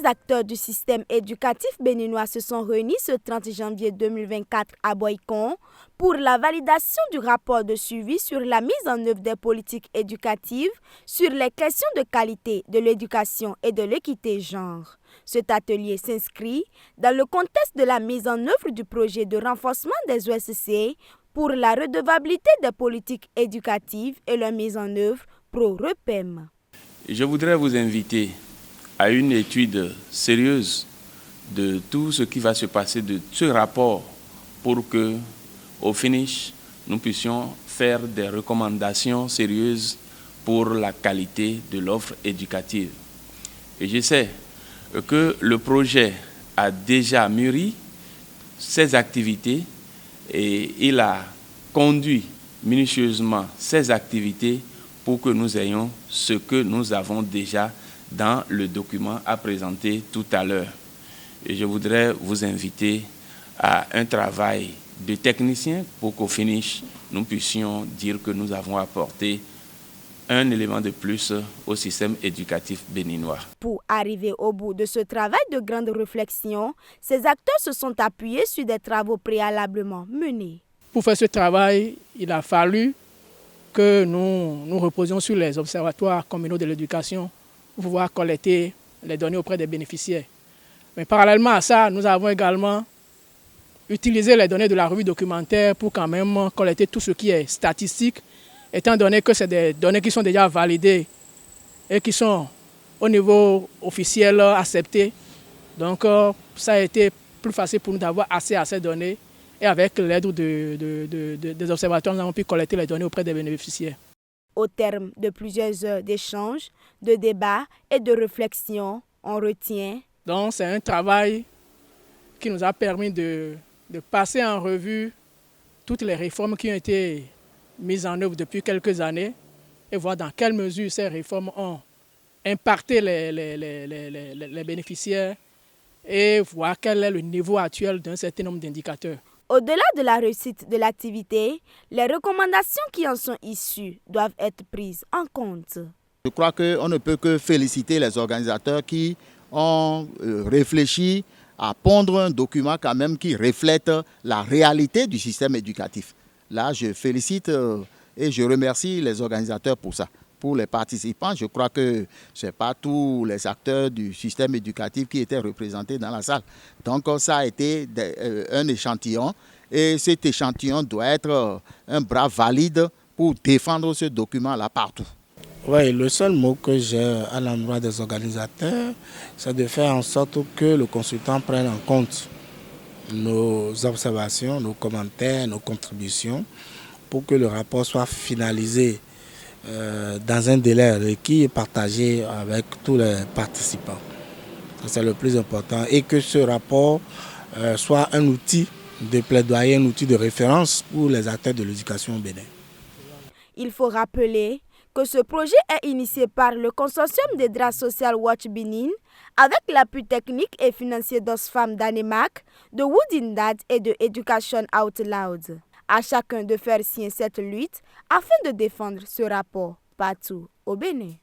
principaux acteurs du système éducatif béninois se sont réunis ce 30 janvier 2024 à Boycon pour la validation du rapport de suivi sur la mise en œuvre des politiques éducatives sur les questions de qualité de l'éducation et de l'équité genre. Cet atelier s'inscrit dans le contexte de la mise en œuvre du projet de renforcement des OSC pour la redevabilité des politiques éducatives et leur mise en œuvre pro-REPEM. Je voudrais vous inviter à une étude sérieuse de tout ce qui va se passer de ce rapport pour que, au finish, nous puissions faire des recommandations sérieuses pour la qualité de l'offre éducative. Et je sais que le projet a déjà mûri ses activités et il a conduit minutieusement ses activités pour que nous ayons ce que nous avons déjà dans le document à présenter tout à l'heure. Et je voudrais vous inviter à un travail de technicien pour qu'au finish, nous puissions dire que nous avons apporté un élément de plus au système éducatif béninois. Pour arriver au bout de ce travail de grande réflexion, ces acteurs se sont appuyés sur des travaux préalablement menés. Pour faire ce travail, il a fallu que nous reposions sur les observatoires communaux de l'éducation pour pouvoir collecter les données auprès des bénéficiaires. Mais parallèlement à ça, nous avons également utilisé les données de la revue documentaire pour quand même collecter tout ce qui est statistique, étant donné que c'est des données qui sont déjà validées et qui sont au niveau officiel acceptées. Donc ça a été plus facile pour nous d'avoir accès à ces données et avec l'aide des observatoires, nous avons pu collecter les données auprès des bénéficiaires. Au terme de plusieurs heures d'échanges, de débats et de réflexions, on retient. Donc c'est un travail qui nous a permis de passer en revue toutes les réformes qui ont été mises en œuvre depuis quelques années et voir dans quelle mesure ces réformes ont impacté les bénéficiaires et voir quel est le niveau actuel d'un certain nombre d'indicateurs. Au-delà de la réussite de l'activité, les recommandations qui en sont issues doivent être prises en compte. Je crois qu'on ne peut que féliciter les organisateurs qui ont réfléchi à pondre un document quand même qui reflète la réalité du système éducatif. Là, je félicite et je remercie les organisateurs pour ça. Pour les participants, je crois que ce n'est pas tous les acteurs du système éducatif qui étaient représentés dans la salle. Donc ça a été un échantillon et cet échantillon doit être un bras valide pour défendre ce document-là partout. Oui, le seul mot que j'ai à l'endroit des organisateurs, c'est de faire en sorte que le consultant prenne en compte nos observations, nos commentaires, nos contributions pour que le rapport soit finalisé dans un délai requis et partagé avec tous les participants. C'est le plus important et que ce rapport soit un outil de plaidoyer, un outil de référence pour les acteurs de l'éducation au Bénin. Il faut rappeler que ce projet est initié par le consortium des droits social Watch Benin avec l'appui technique et financier d'Oxfam Danemark, de Woodindad et de Education Out Loud. À chacun de faire sien cette lutte afin de défendre ce rapport partout au Bénin.